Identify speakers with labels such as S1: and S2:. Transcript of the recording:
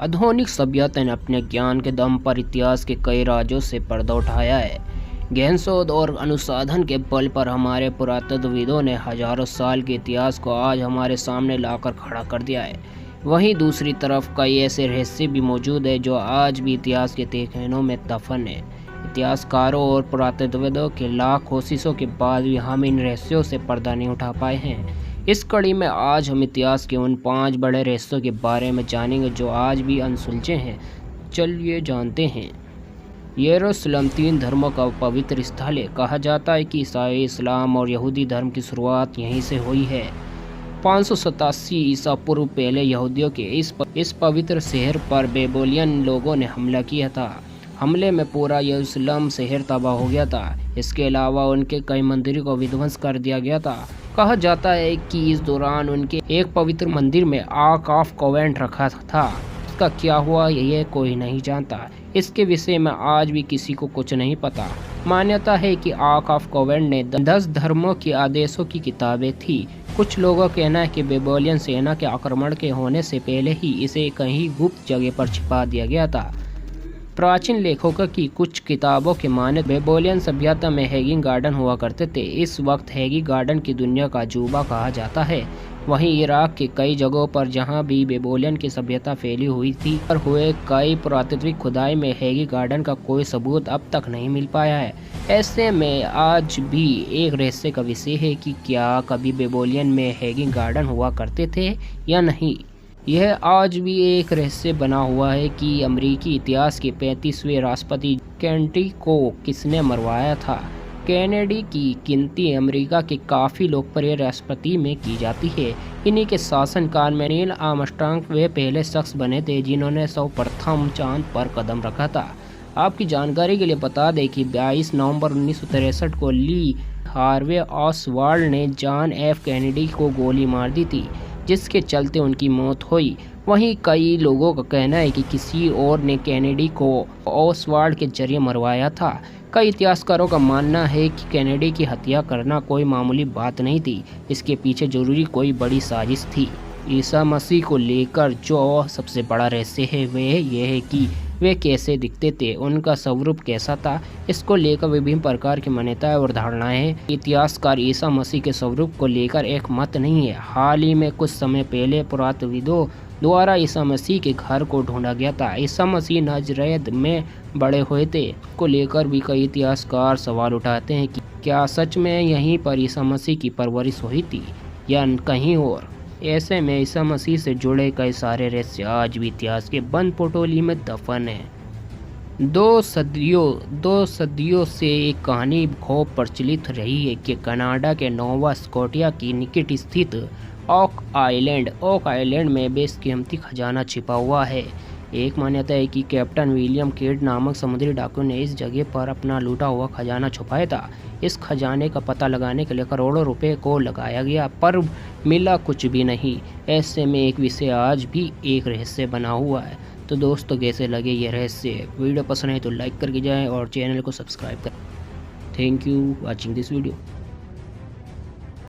S1: आधुनिक सभ्यता ने अपने ज्ञान के दम पर इतिहास के कई राजों से पर्दा उठाया है। गहन शोध और अनुसंधान के बल पर हमारे पुरातत्वविदों ने हजारों साल के इतिहास को आज हमारे सामने लाकर खड़ा कर दिया है। वहीं दूसरी तरफ कई ऐसे रहस्य भी मौजूद है जो आज भी इतिहास के तहखानों में दफन है। इतिहासकारों और पुरातत्वविदों के लाख कोशिशों के बाद भी हम इन रहस्यों से पर्दा नहीं उठा पाए हैं। इस कड़ी में आज हम इतिहास के उन 5 बड़े रहस्यों के बारे में जानेंगे जो आज भी अनसुलझे हैं। चलिए जानते हैं। यरूशलेम 3 धर्मों का पवित्र स्थल है। कहा जाता है कि ईसाई, इस्लाम और यहूदी धर्म की शुरुआत यहीं से हुई है। 587 ईसा पूर्व पहले यहूदियों के इस पवित्र शहर पर बेबीलोनियन लोगों ने हमला किया था। हमले में पूरा यरूशलेम शहर तबाह हो गया था। इसके अलावा उनके कई मंदिरों को विध्वंस कर दिया गया था। कहा जाता है कि इस दौरान उनके एक पवित्र मंदिर में आर्क ऑफ कॉवेनेंट रखा था। इसका क्या हुआ यह कोई नहीं जानता। इसके विषय में आज भी किसी को कुछ नहीं पता। मान्यता है कि आर्क ऑफ कॉवेनेंट ने 10 धर्मों के आदेशों की किताबें थी। कुछ लोगों का कहना है कि बेबीलोनियन सेना के आक्रमण के होने से पहले ही इसे कहीं गुप्त जगह पर छिपा दिया गया था। प्राचीन लेखकों की कुछ किताबों के माने बेबीलोनियन सभ्यता में हैगिंग गार्डन हुआ करते थे। इस वक्त हैगिंग गार्डन की दुनिया का अजूबा कहा जाता है। वहीं इराक के कई जगहों पर जहां भी बेबीलोनियन की सभ्यता फैली हुई थी पर हुए कई पुरातात्विक खुदाई में हैगिंग गार्डन का कोई सबूत अब तक नहीं मिल पाया है। ऐसे में आज भी एक रहस्य का विषय है कि क्या कभी बेबीलोनियन में हैगिंग गार्डन हुआ करते थे या नहीं। यह आज भी एक रहस्य बना हुआ है कि अमेरिकी इतिहास के 35वें राष्ट्रपति केनेडी को किसने मरवाया था। केनेडी की गिनती अमेरिका के काफ़ी लोकप्रिय राष्ट्रपति में की जाती है। इन्हीं के शासनकाल में नील आर्मस्ट्रांग वे पहले शख्स बने थे जिन्होंने सर्वप्रथम चांद पर कदम रखा था। आपकी जानकारी के लिए बता दें कि 22 नवंबर 1963 को ली हार्वे ऑसवाल्ड ने जॉन एफ कैनेडी को गोली मार दी थी, जिसके चलते उनकी मौत हुई। वहीं कई लोगों का कहना है कि किसी और ने कैनेडी को ऑसवाल्ड के जरिए मरवाया था। कई इतिहासकारों का मानना है कि कैनेडी की हत्या करना कोई मामूली बात नहीं थी। इसके पीछे जरूरी कोई बड़ी साजिश थी। ईसा मसीह को लेकर जो सबसे बड़ा रहस्य है वह यह है कि वे कैसे दिखते थे, उनका स्वरूप कैसा था। इसको लेकर विभिन्न प्रकार की मान्यताएं और धारणाएं हैं। इतिहासकार ईसा मसीह के स्वरूप को लेकर एक मत नहीं है। हाल ही में कुछ समय पहले पुरातत्वविदों द्वारा ईसा मसीह के घर को ढूंढा गया था। ईसा मसीह नाज़रेत में बड़े हुए थे को लेकर भी कई इतिहासकार सवाल उठाते हैं कि क्या सच में यहीं पर ईसा मसीह की परवरिश हुई थी या कहीं और। ऐसे में ईसा मसीह से जुड़े कई सारे रहस्य आज भी इतिहास के बंद पोटोली में दफन है। 2 सदियों से एक कहानी खूब प्रचलित रही है कि कनाडा के नोवा स्कॉटिया की निकट स्थित ओक आइलैंड में बेशकीमती खजाना छिपा हुआ है। एक मान्यता है कि कैप्टन विलियम किड नामक समुद्री डाकू ने इस जगह पर अपना लूटा हुआ खजाना छुपाया था। इस खजाने का पता लगाने के लिए करोड़ों रुपए को लगाया गया पर मिला कुछ भी नहीं। ऐसे में एक विषय आज भी एक रहस्य बना हुआ है। तो दोस्तों कैसे लगे ये रहस्य? वीडियो पसंद है तो लाइक करके जाएं और चैनल को सब्सक्राइब करें। Thank you watching this video.